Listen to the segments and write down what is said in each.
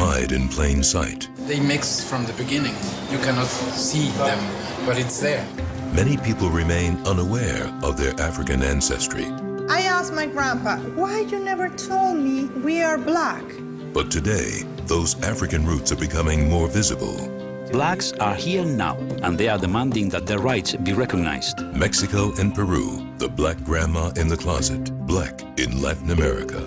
hide in plain sight. They mix from the beginning. You cannot see them, but it's there. Many people remain unaware of their African ancestry. I asked my grandpa, why you never told me we are black? But today, those African roots are becoming more visible. Blacks are here now, and they are demanding that their rights be recognized. Mexico and Peru, the black grandma in the closet, black in Latin America.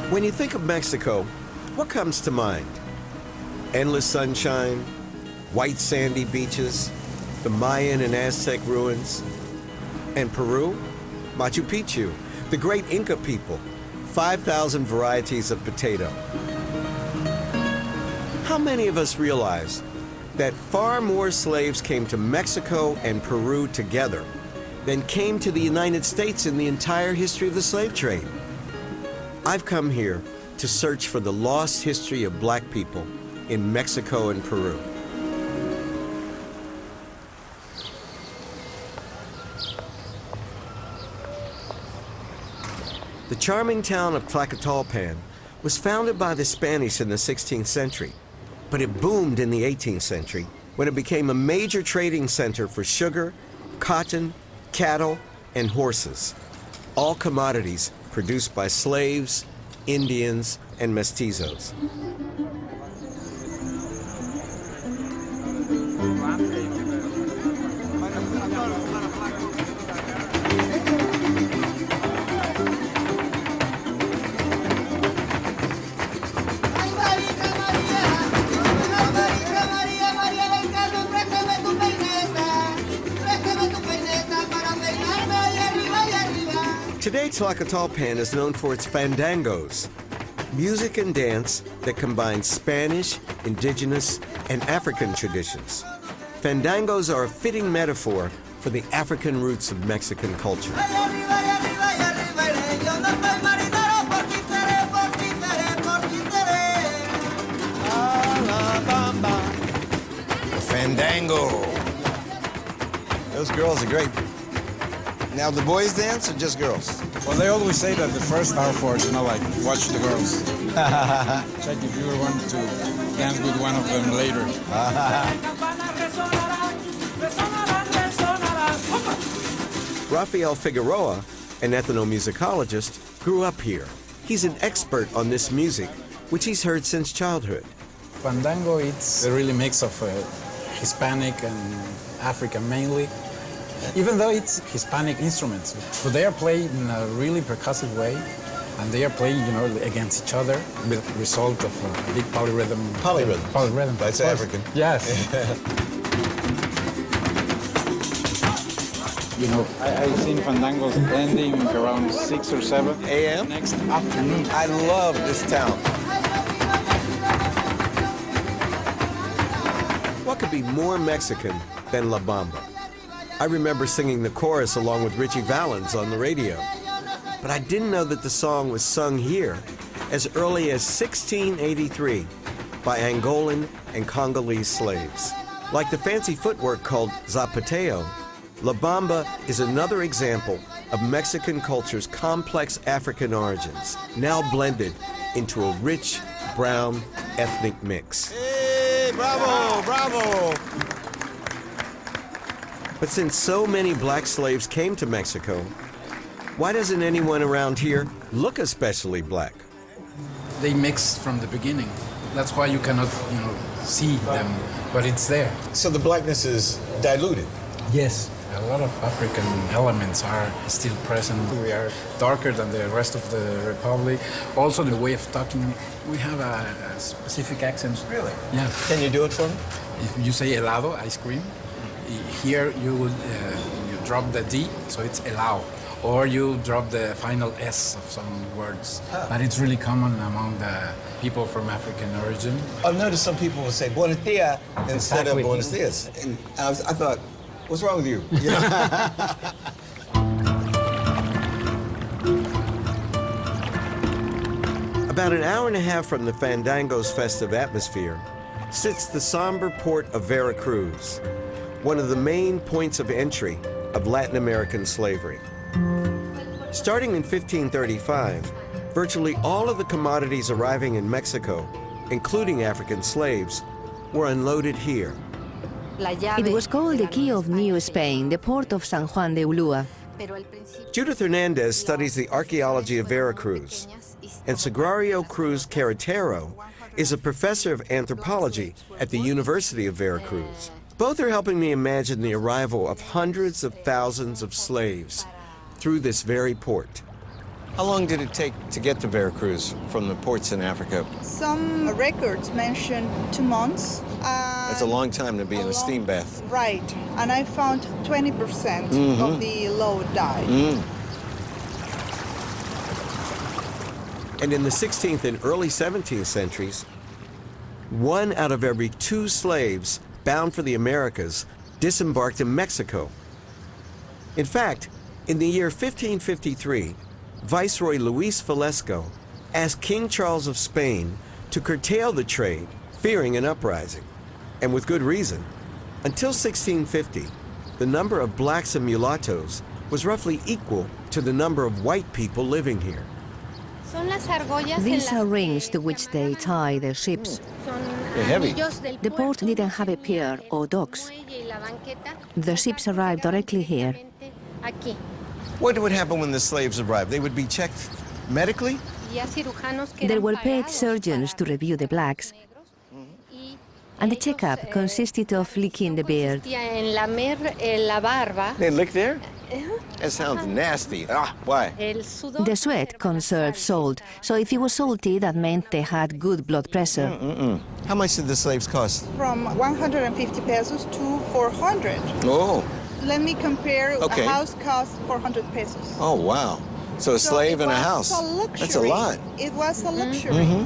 When you think of Mexico, what comes to mind? Endless sunshine, white sandy beaches, the Mayan and Aztec ruins. And Peru? Machu Picchu, the great Inca people, 5,000 varieties of potato. How many of us realize that far more slaves came to Mexico and Peru together than came to the United States in the entire history of the slave trade? I've come here to search for the lost history of black people in Mexico and Peru. The charming town of Tlacotalpan was founded by the Spanish in the 16th century, but it boomed in the 18th century when it became a major trading center for sugar, cotton, cattle, and horses, all commodities produced by slaves, Indians, and mestizos. Today, Tlacotalpan is known for its fandangos, music and dance that combine Spanish, indigenous, and African traditions. Fandangos are a fitting metaphor for the African roots of Mexican culture. The fandango. Those girls are great. Now, the boys dance or just girls? Well, they always say that the first hour for it, like, watch the girls. Check if you want to dance with one of them later. Rafael Figueroa, an ethnomusicologist, grew up here. He's an expert on this music, which he's heard since childhood. Fandango, it's a really mix of Hispanic and African mainly. Even though it's Hispanic instruments, but they are played in a really percussive way, and they are playing, against each other, with the result of a big polyrhythm. Polyrhythm. That's African. Yes. I've seen fandangos ending around 6 or 7 a.m. next afternoon. I love this town. What could be more Mexican than La Bamba? I remember singing the chorus along with Richie Valens on the radio. But I didn't know that the song was sung here as early as 1683 by Angolan and Congolese slaves. Like the fancy footwork called zapateo, La Bamba is another example of Mexican culture's complex African origins, now blended into a rich, brown, ethnic mix. Hey, bravo, bravo! But since so many black slaves came to Mexico, why doesn't anyone around here look especially black? They mix from the beginning. That's why you cannot, see them, but it's there. So the blackness is diluted. Yes. A lot of African elements are still present. We are darker than the rest of the Republic. Also, the way of talking, we have a specific accent. Really? Yeah. Can you do it for me? If you say helado, ice cream, here you would you drop the D, so it's helado. Or you drop the final S of some words. But it's really common among the people from African origin. I've noticed some people will say buenos dias instead of buenos dias. And I thought, What's wrong with you? About an hour and a half from the Fandango's festive atmosphere sits the somber port of Veracruz, one of the main points of entry of Latin American slavery. Starting in 1535, virtually all of the commodities arriving in Mexico, including African slaves, were unloaded here. It was called the Key of New Spain, the port of San Juan de Ulúa. Judith Hernandez studies the archaeology of Veracruz, and Sagrario Cruz Carretero is a professor of anthropology at the University of Veracruz. Both are helping me imagine the arrival of hundreds of thousands of slaves through this very port. How long did it take to get to Veracruz from the ports in Africa? Some records mention 2 months. That's a long time to be in a steam bath. Right, and I found 20% of the load died. And in the 16th and early 17th centuries, 1 out of every 2 slaves bound for the Americas disembarked in Mexico. In fact, in the year 1553, Viceroy Luis Velasco asked King Charles of Spain to curtail the trade, fearing an uprising, and with good reason. Until 1650, the number of blacks and mulattoes was roughly equal to the number of white people living here. These are rings to which they tie their ships. They're heavy. The port didn't have a pier or docks. The ships arrived directly here. What would happen when the slaves arrived? They would be checked medically? There were paid surgeons to review the blacks, and the checkup consisted of licking the beard. They lick there? That sounds nasty. Why? The sweat conserved salt, so if it was salty, that meant they had good blood pressure. How much did the slaves cost? From 150 pesos to 400. Oh. Let me compare. Okay. A house costs 400 pesos. Oh, wow. So a slave in a house. That's a lot. It was a luxury.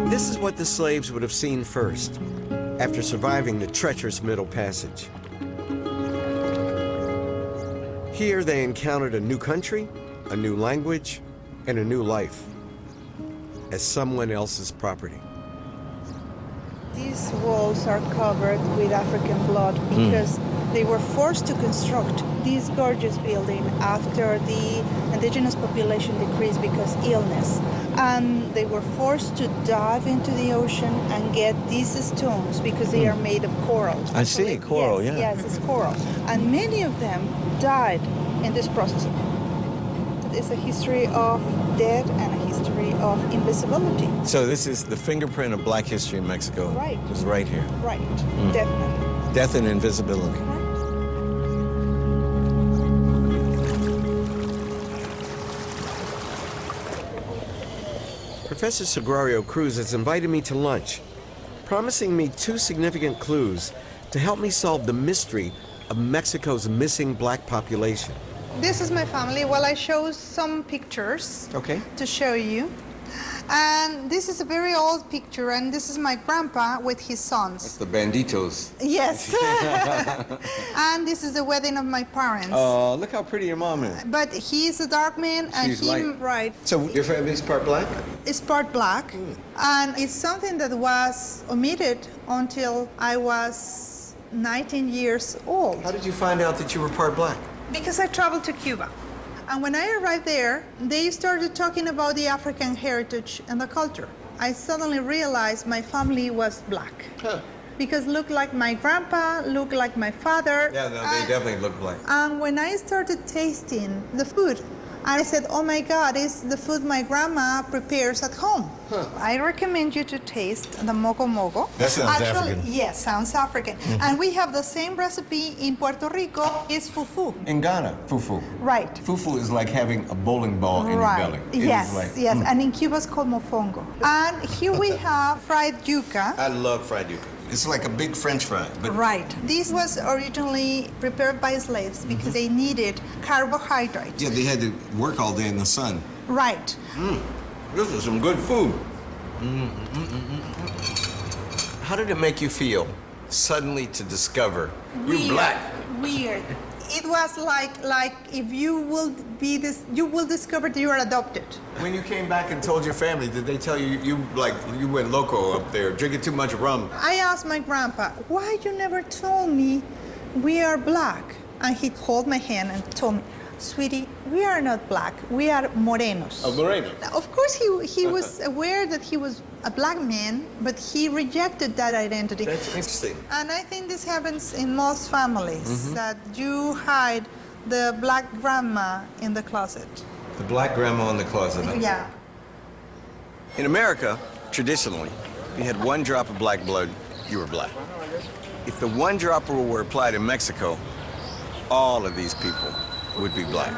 This is what the slaves would have seen first, after surviving the treacherous Middle Passage. Here they encountered a new country, a new language, and a new life as someone else's property. These walls are covered with African blood because they were forced to construct this gorgeous building after the indigenous population decreased because illness. And they were forced to dive into the ocean and get these stones because they are made of coral. I see, coral, yes, yeah. Yes, it's coral. And many of them died in this process. It's a history of death and a history of invisibility. So this is the fingerprint of black history in Mexico. Right. Is right here. Right, definitely. Death and invisibility. Professor Sagrario Cruz has invited me to lunch, promising me 2 significant clues to help me solve the mystery of Mexico's missing black population. This is my family. Well, I show some pictures to show you. And this is a very old picture, and this is my grandpa with his sons. The banditos. Yes. And this is the wedding of my parents. Oh, look how pretty your mom is. But he's a dark man, and She's light. right, So your family's part black? is part black. And it's something that was omitted until I was 19 years old. How did you find out that you were part black? Because I traveled to Cuba. And when I arrived there, they started talking about the African heritage and the culture. I suddenly realized my family was black. Because looked like my grandpa, looked like my father. Yeah, no, they definitely look black. And when I started tasting the food, I said, oh my God, it's the food my grandma prepares at home. I recommend you to taste the mogo mogo. That sounds African. Yes, sounds African. And we have the same recipe in Puerto Rico. It's fufu. In Ghana, fufu. Right. Fufu is like having a bowling ball in your belly. It Yes, is like, yes. And in Cuba it's called mofongo. And here we have fried yuca. I love fried yuca. It's like a big French fry. But Right. This was originally prepared by slaves because they needed carbohydrate. yeah, they had to work all day in the sun. Right. This is some good food. How did it make you feel suddenly to discover you're black? Weird. It was like if you will be this, you will discover that you are adopted. When you came back and told your family, did they tell you you went loco up there, drinking too much rum? I asked my grandpa, why you never told me we are black? And he held my hand and told me, sweetie, we are not black, we are morenos. Oh, moreno. Of course, he was aware that he was a black man, but he rejected that identity. That's interesting. And I think this happens in most families, that you hide the black grandma in the closet. The black grandma in the closet. Huh? Yeah. In America, traditionally, if you had one drop of black blood, you were black. If the one drop rule were applied in Mexico, all of these people would be black.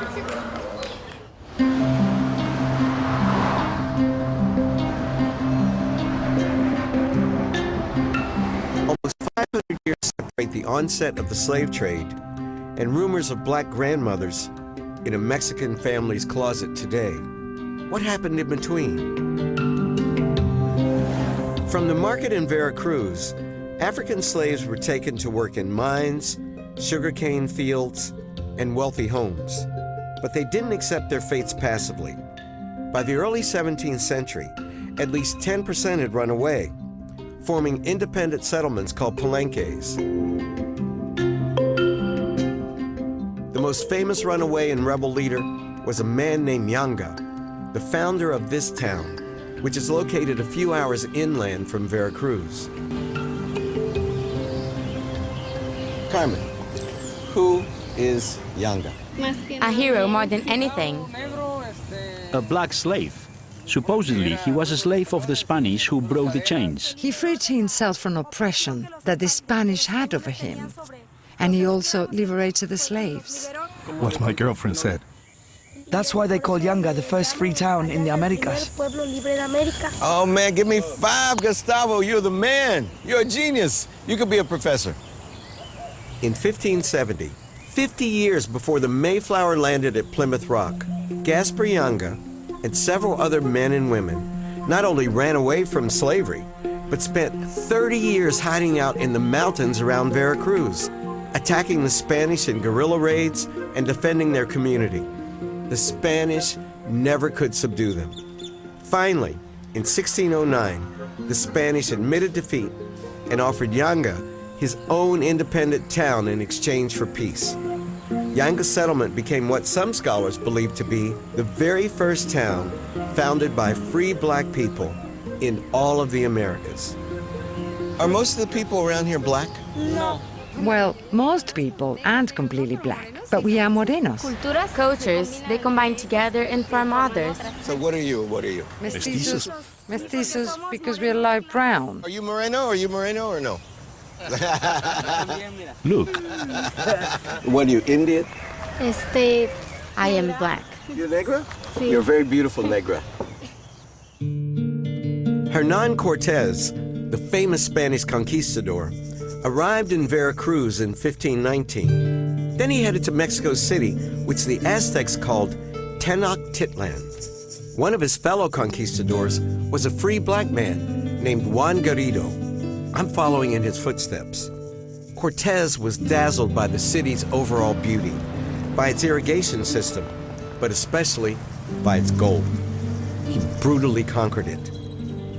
Almost 500 years separate the onset of the slave trade and rumors of black grandmothers in a Mexican family's closet today. What happened in between? From the market in Veracruz, African slaves were taken to work in mines, sugarcane fields, and wealthy homes. But they didn't accept their fates passively. By the early 17th century, at least 10% had run away, forming independent settlements called palenques. The most famous runaway and rebel leader was a man named Yanga, the founder of this town, which is located a few hours inland from Veracruz. Carmen, who is Yanga? A hero more than anything. A black slave. Supposedly, he was a slave of the Spanish who broke the chains. He freed himself from oppression that the Spanish had over him. And he also liberated the slaves. What my girlfriend said. That's why they call Yanga the first free town in the Americas. Oh man, give me 5, Gustavo. You're the man. You're a genius. You could be a professor. In 1570, 50 years before the Mayflower landed at Plymouth Rock, Gaspar Yanga and several other men and women not only ran away from slavery, but spent 30 years hiding out in the mountains around Veracruz, attacking the Spanish in guerrilla raids and defending their community. The Spanish never could subdue them. Finally, in 1609, the Spanish admitted defeat and offered Yanga his own independent town in exchange for peace. Yanga's settlement became what some scholars believe to be the very first town founded by free black people in all of the Americas. Are most of the people around here black? No. Well, most people aren't completely black, but we are morenos. Cultures, they combine together and form others. So what are you? What are you? Mestizos. Mestizos because we are light brown. Are you moreno? Are you moreno or no? Look. What are you, Indian? I am black. You're negra? You're a very beautiful negra. Hernan Cortez, the famous Spanish conquistador, arrived in Veracruz in 1519. Then he headed to Mexico City, which the Aztecs called Tenochtitlan. One of his fellow conquistadors was a free black man named Juan Garrido. I'm following in his footsteps. Cortez was dazzled by the city's overall beauty, by its irrigation system, but especially by its gold. He brutally conquered it.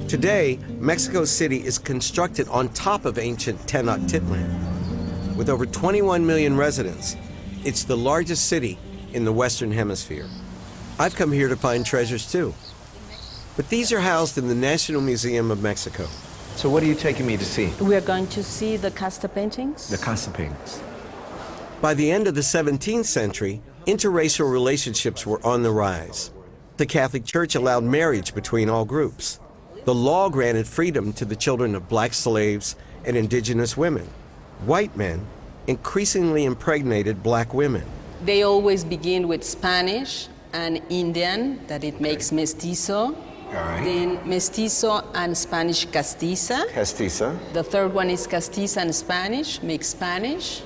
Today, Mexico City is constructed on top of ancient Tenochtitlan. With over 21 million residents, it's the largest city in the Western Hemisphere. I've come here to find treasures too. But these are housed in the National Museum of Mexico. So what are you taking me to see? We are going to see the Casta paintings. The Casa paintings. By the end of the 17th century, interracial relationships were on the rise. The Catholic Church allowed marriage between all groups. The law granted freedom to the children of black slaves and indigenous women. White men increasingly impregnated black women. They always begin with Spanish and Indian, that it makes mestizo. All right. Then mestizo and Spanish castiza. Castiza. The third one is castiza and Spanish, makes Spanish.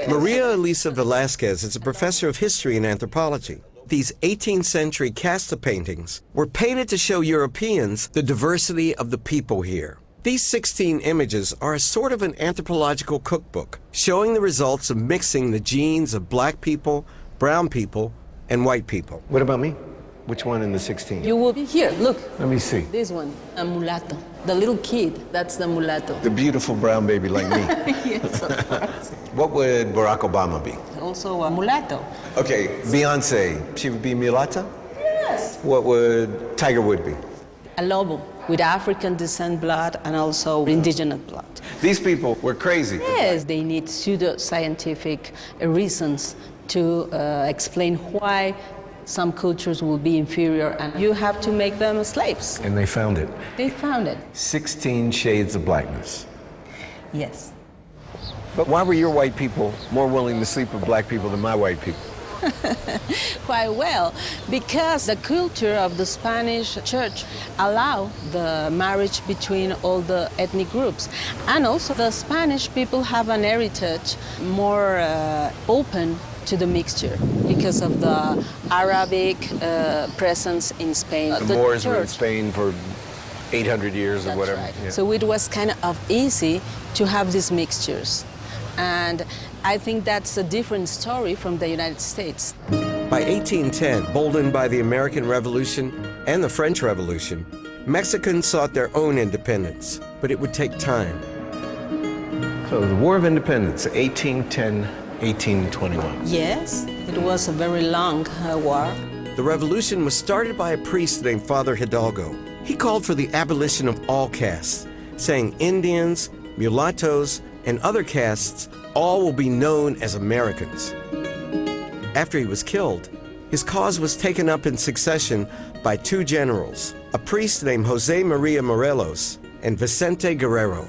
Maria Elisa Velasquez is a professor of history and anthropology. These 18th century casta paintings were painted to show Europeans the diversity of the people here. These 16 images are a sort of an anthropological cookbook, showing the results of mixing the genes of black people, brown people, and white people. What about me? Which one in the 16? You will be here, look. Let me see. This one, a mulatto. The little kid, that's the mulatto. The beautiful brown baby like me. Yes, of course. What would Barack Obama be? Also a mulatto. Okay, Beyonce, she would be mulata? Yes. What would Tiger Woods be? A lobo with African descent blood and also indigenous blood. These people were crazy. Yes, they need pseudo-scientific reasons to explain why some cultures will be inferior and you have to make them slaves. And they found it. They found it. 16 shades of blackness. Yes. But why were your white people more willing to sleep with black people than my white people? Quite well, because the culture of the Spanish church allow the marriage between all the ethnic groups. And also the Spanish people have an heritage more open to the mixture because of the Arabic presence in Spain. The Moors were in Spain for 800 years or whatever. Right. Yeah. So it was kind of easy to have these mixtures. And I think that's a different story from the United States. By 1810, emboldened by the American Revolution and the French Revolution, Mexicans sought their own independence, but it would take time. So the War of Independence, 1810, 1821. Yes, it was a very long war. The revolution was started by a priest named Father Hidalgo. He called for the abolition of all castes, saying Indians, mulattoes, and other castes all will be known as Americans. After he was killed, his cause was taken up in succession by two generals, a priest named Jose Maria Morelos and Vicente Guerrero.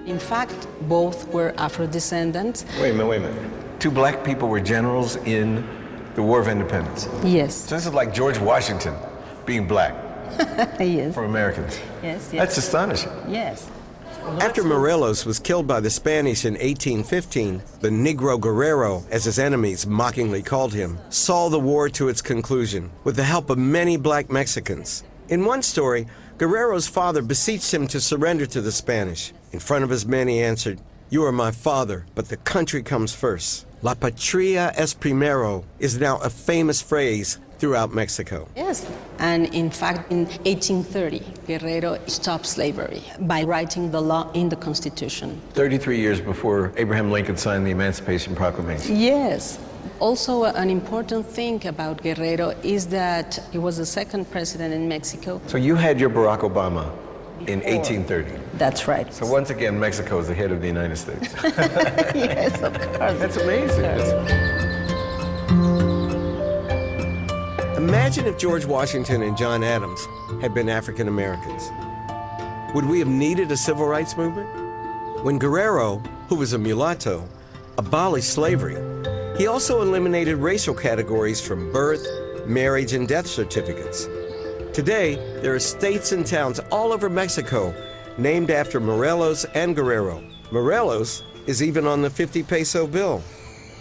In fact, both were Afro-descendants. Wait a minute. Two black people were generals in the War of Independence. Yes. So this is like George Washington being black. Yes. For Americans. Yes, yes. That's astonishing. Yes. After Morelos was killed by the Spanish in 1815, the Negro Guerrero, as his enemies mockingly called him, saw the war to its conclusion with the help of many black Mexicans. In one story, Guerrero's father beseeched him to surrender to the Spanish. In front of his men, he answered, "You are my father, but the country comes first." La patria es primero is now a famous phrase throughout Mexico. Yes, and in fact, in 1830, Guerrero stopped slavery by writing the law in the Constitution. 33 years before Abraham Lincoln signed the Emancipation Proclamation. Yes. Also, an important thing about Guerrero is that he was the second president in Mexico. So you had your Barack Obama in 1830. That's right. So once again, Mexico is the head of the United States. Yes, of course. That's amazing. Imagine if George Washington and John Adams had been African Americans. Would we have needed a civil rights movement? When Guerrero, who was a mulatto, abolished slavery, he also eliminated racial categories from birth, marriage, and death certificates. Today, there are states and towns all over Mexico named after Morelos and Guerrero. Morelos is even on the 50 peso bill.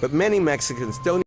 But many Mexicans don't